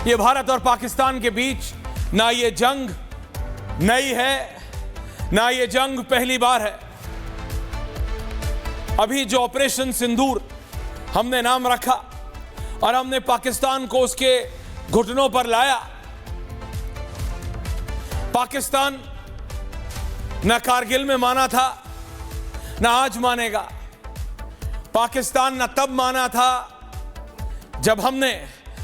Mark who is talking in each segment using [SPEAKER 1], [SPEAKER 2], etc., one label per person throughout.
[SPEAKER 1] ये भारत और पाकिस्तान के बीच ना ये जंग नई है, ना ये जंग पहली बार है। अभी जो ऑपरेशन सिंदूर हमने नाम रखा और हमने पाकिस्तान को उसके घुटनों पर लाया, पाकिस्तान न कारगिल में माना था, न आज मानेगा। पाकिस्तान न तब माना था जब हमने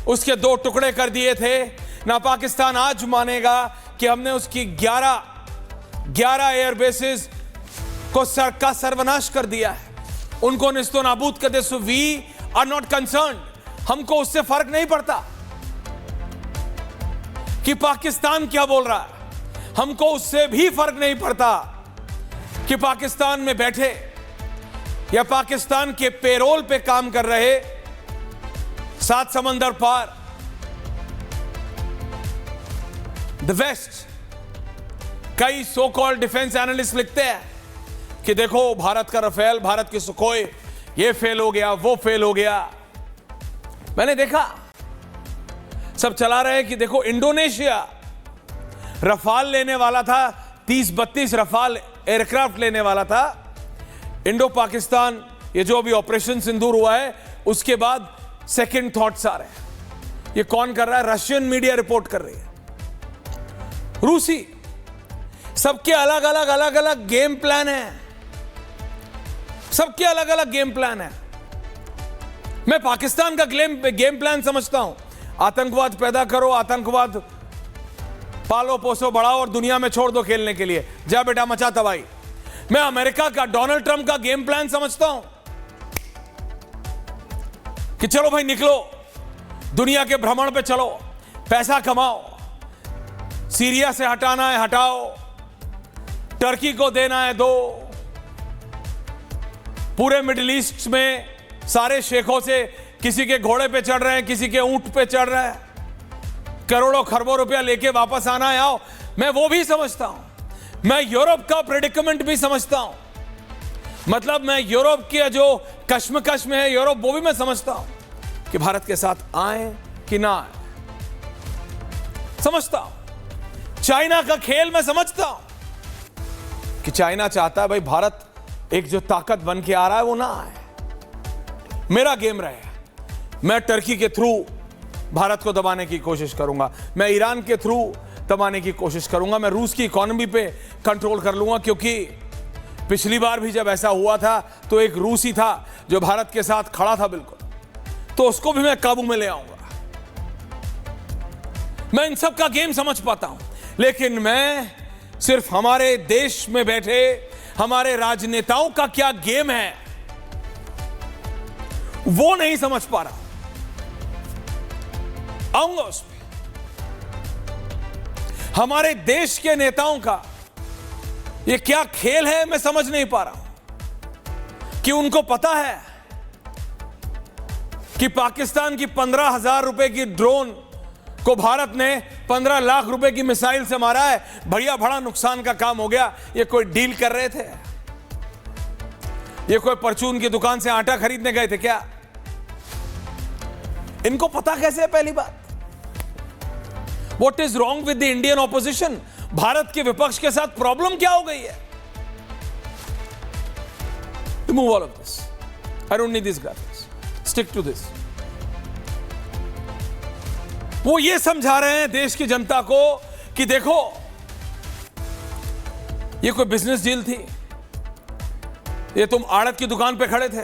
[SPEAKER 1] उसके 2 टुकड़े कर दिए थे, ना पाकिस्तान आज मानेगा कि हमने उसकी 11 एयरबेसेस को सर्वनाश कर दिया है, उनको निस्तो नाबूद कर दे। So we are not concern. हमको उससे फर्क नहीं पड़ता कि पाकिस्तान क्या बोल रहा है, हमको उससे भी फर्क नहीं पड़ता कि पाकिस्तान में बैठे या पाकिस्तान के पेरोल पे काम कर रहे 7 समंदर पार द वेस्ट कई सो कॉल्ड डिफेंस एनालिस्ट लिखते हैं कि देखो भारत का राफेल, भारत की सुखोई, ये फेल हो गया, वो फेल हो गया। मैंने देखा सब चला रहे कि देखो इंडोनेशिया रफाल लेने वाला था, 30-32 रफाल एयरक्राफ्ट लेने वाला था। इंडो पाकिस्तान ये जो अभी ऑपरेशन सिंदूर हुआ है उसके बाद सेकंड थॉट्स आ रहे हैं। ये कौन कर रहा है? रशियन मीडिया रिपोर्ट कर रही है, रूसी। सबके अलग अलग गेम प्लान है, सबके अलग अलग गेम प्लान है। मैं पाकिस्तान का गेम प्लान समझता हूं, आतंकवाद पैदा करो, आतंकवाद पालो पोसो बढ़ाओ और दुनिया में छोड़ दो खेलने के लिए, जा बेटा मचा तबाही। मैं अमेरिका का डोनाल्ड ट्रंप का गेम प्लान समझता हूं कि चलो भाई निकलो, दुनिया के भ्रमण पे चलो, पैसा कमाओ, सीरिया से हटाना है हटाओ, टर्की को देना है दो, पूरे मिडिल ईस्ट में सारे शेखों से किसी के घोड़े पे चढ़ रहे हैं, किसी के ऊंट पे चढ़ रहे हैं, करोड़ों खरबों रुपया लेके वापस आना है, आओ। मैं वो भी समझता हूं, मैं यूरोप का प्रेडिकमेंट भी समझता हूं, मतलब मैं यूरोप की जो कश्मकश में है यूरोप, वो भी मैं समझता हूं कि भारत के साथ आए कि ना आए, समझता हूं। चाइना का खेल मैं समझता हूं कि चाइना चाहता है भाई भारत एक जो ताकत बन के आ रहा है वो ना आए। मेरा गेम रहे, मैं टर्की के थ्रू भारत को दबाने की कोशिश करूंगा, मैं ईरान के थ्रू दबाने की कोशिश करूंगा, मैं रूस की इकोनॉमी पे कंट्रोल कर लूंगा, क्योंकि पिछली बार भी जब ऐसा हुआ था तो एक रूसी था जो भारत के साथ खड़ा था बिल्कुल, तो उसको भी मैं काबू में ले आऊंगा। मैं इन सब का गेम समझ पाता हूं, लेकिन मैं सिर्फ हमारे देश में बैठे हमारे राजनेताओं का क्या गेम है वो नहीं समझ पा रहा। आऊंगा उस पे। हमारे देश के नेताओं का ये क्या खेल है मैं समझ नहीं पा रहा हूं कि उनको पता है कि पाकिस्तान की 15,000 रुपए की ड्रोन को भारत ने 15 लाख रुपए की मिसाइल से मारा है, बढ़िया बड़ा नुकसान का काम हो गया। ये कोई डील कर रहे थे? ये कोई परचून की दुकान से आटा खरीदने गए थे क्या? इनको पता कैसे है? पहली बात, what is wrong with the Indian opposition? Bharat के विपक्ष के साथ प्रॉब्लम क्या हो गई है? Remove all of this, I don't need this graphics, stick to this. वो ये समझा रहे हैं देश की जनता को कि देखो ये कोई बिजनेस डील थी, ये तुम आड़त की दुकान पे खड़े थे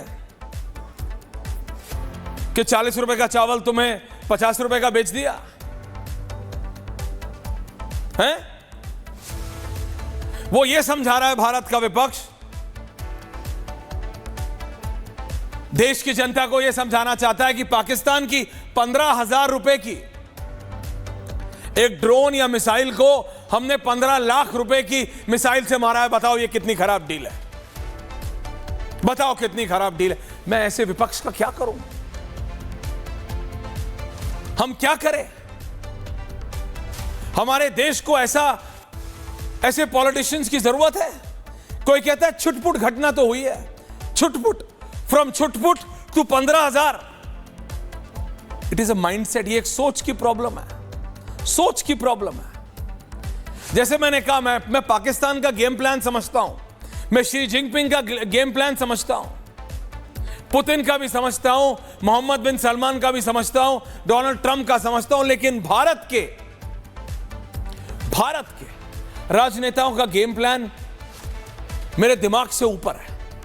[SPEAKER 1] कि 40 रुपए का चावल तुम्हें 50 रुपए का बेच दिया है। वो ये समझा रहा है भारत का विपक्ष, देश की जनता को यह समझाना चाहता है कि पाकिस्तान की 15,000 रुपए की एक ड्रोन या मिसाइल को हमने 15 लाख रुपए की मिसाइल से मारा है। बताओ ये कितनी खराब डील है, बताओ कितनी खराब डील है। मैं ऐसे विपक्ष का क्या करूं? हम क्या करें? हमारे देश को ऐसे पॉलिटिशियंस की जरूरत है। कोई कहता है छुटपुट घटना तो हुई है, छुटपुट, फ्रॉम छुटपुट to 15,000, it is a mindset, ये एक सोच की प्रॉब्लम है, सोच की प्रॉब्लम है। जैसे मैंने कहा, मैं पाकिस्तान का गेम प्लान समझता हूं, मैं शी जिनपिंग का गेम प्लान समझता हूं, पुतिन का भी समझता हूं, मोहम्मद बिन सलमान का भी समझता हूं, डोनाल्ड ट्रंप का समझता हूं, लेकिन भारत के राजनेताओं का गेम प्लान मेरे दिमाग से ऊपर है।